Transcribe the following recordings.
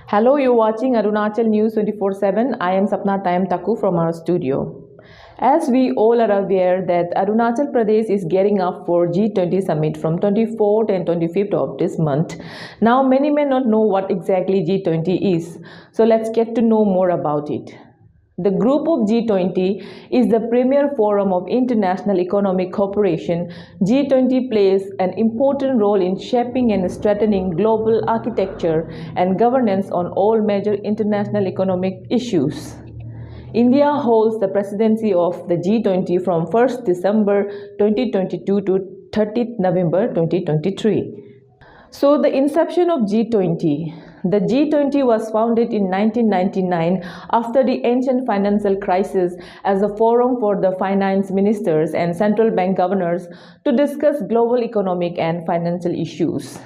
Hello, you're watching Arunachal News 24/7. I am Sapna Time Taku from our studio. As we all are aware that Arunachal Pradesh is gearing up for G20 Summit from 24th and 25th of this month. Now, many may not know what exactly G20 is, so let's get to know more about it. The group of G20 is the premier forum of international economic cooperation. G20 plays an important role in shaping and strengthening global architecture and governance on all major international economic issues. India holds the presidency of the G20 from 1st December 2022 to 30th November 2023. So the inception of G20. The G20 was founded in 1999 after the ancient financial crisis as a forum for the finance ministers and central bank governors to discuss global economic and financial issues.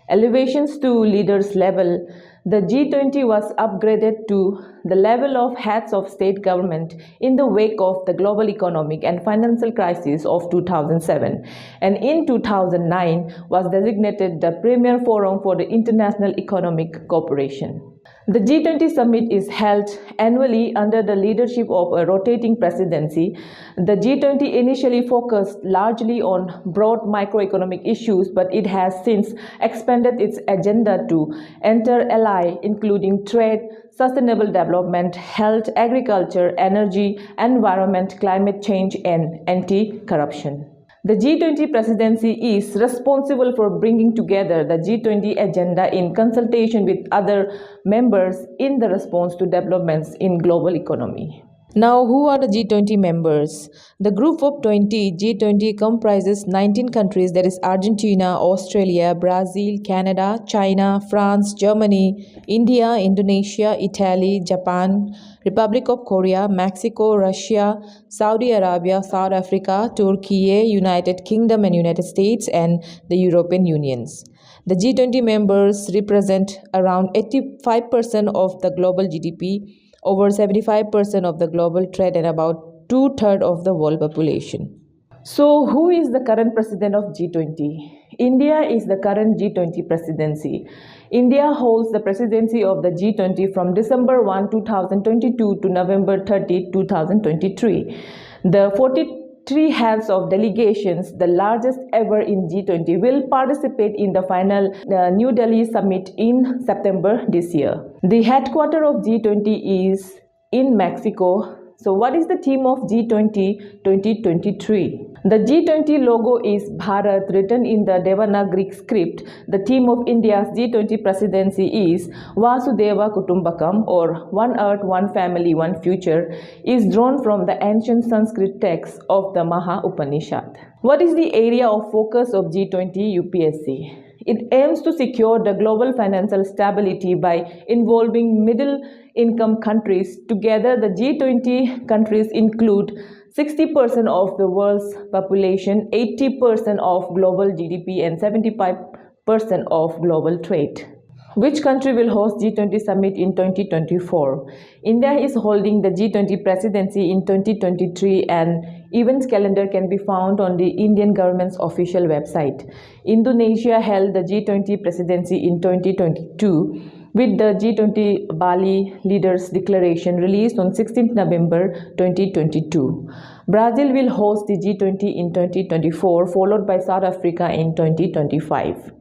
Elevations to leaders level. The G20 was upgraded to the level of heads of state government in the wake of the global economic and financial crisis of 2007, and in 2009 was designated the premier forum for the international economic cooperation. The G20 Summit is held annually under the leadership of a rotating presidency. The G20 initially focused largely on broad microeconomic issues, but it has since expanded its agenda to enter ally including trade, sustainable development, health, agriculture, energy, environment, climate change, and anti-corruption. The G20 presidency is responsible for bringing together the G20 agenda in consultation with other members in the response to developments in global economy. Now, who are the G20 members? The group of 20, G20 comprises 19 countries, that is Argentina, Australia, Brazil, Canada, China, France, Germany, India, Indonesia, Italy, Japan, Republic of Korea, Mexico, Russia, Saudi Arabia, South Africa, Turkey, United Kingdom and United States, and the European Unions. The G20 members represent around 85% of the global GDP, over 75% of the global trade, and about 2/3 of the world population. So, who is the current president of G20? India is the current G20 presidency. India holds the presidency of the G20 from December 1, 2022 to November 30, 2023. The 43 heads of delegations, the largest ever in G20, will participate in the final New Delhi Summit in September this year. The headquarters of G20 is in Mexico. So what is the theme of G20 2023? The G20 logo is Bharat, written in the Devanagari script. The theme of India's G20 presidency is Vasudhaiva Kutumbakam, or One Earth, One Family, One Future, is drawn from the ancient Sanskrit text of the Maha Upanishad. What is the area of focus of G20 UPSC? It aims to secure the global financial stability by involving middle-income countries. Together, the G20 countries include 60% of the world's population, 80% of global GDP, and 75% of global trade. Which country will host G20 Summit in 2024? India is holding the G20 presidency in 2023, and events calendar can be found on the Indian government's official website. Indonesia held the G20 presidency in 2022 with the G20 Bali Leaders Declaration released on 16th November 2022. Brazil will host the G20 in 2024, followed by South Africa in 2025.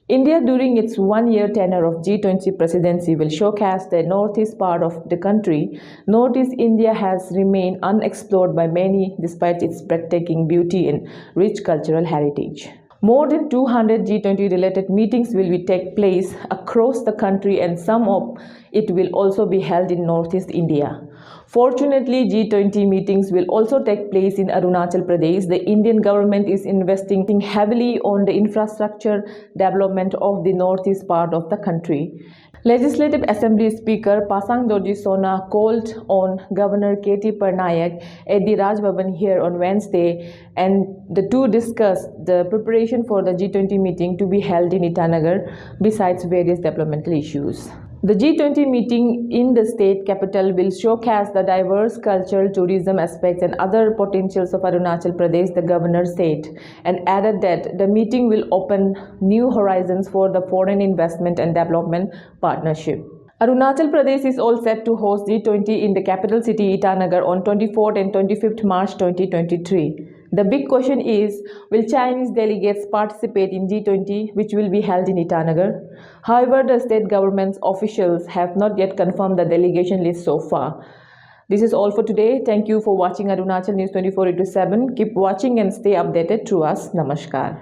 India, during its one-year tenure of G20 presidency, will showcase the northeast part of the country. Northeast India has remained unexplored by many despite its breathtaking beauty and rich cultural heritage. More than 200 G20 related meetings will take place across the country, and some of it will also be held in Northeast India. Fortunately, G20 meetings will also take place in Arunachal Pradesh. The Indian government is investing heavily on the infrastructure development of the northeast part of the country. Legislative Assembly Speaker Pasang Dorji Sona called on Governor K.T. Parnayak at the Raj Bhavan here on Wednesday, and the two discussed the preparation for the G20 meeting to be held in Itanagar, besides various developmental issues. The G20 meeting in the state capital will showcase the diverse cultural, tourism aspects and other potentials of Arunachal Pradesh, the governor said, and added that the meeting will open new horizons for the foreign investment and development partnership. Arunachal Pradesh is all set to host G20 in the capital city Itanagar on 24th and 25th March 2023. The big question is, will Chinese delegates participate in G20, which will be held in Itanagar? However, the state government's officials have not yet confirmed the delegation list so far. This is all for today. Thank you for watching Arunachal News 24/7. Keep watching and stay updated through us. Namaskar.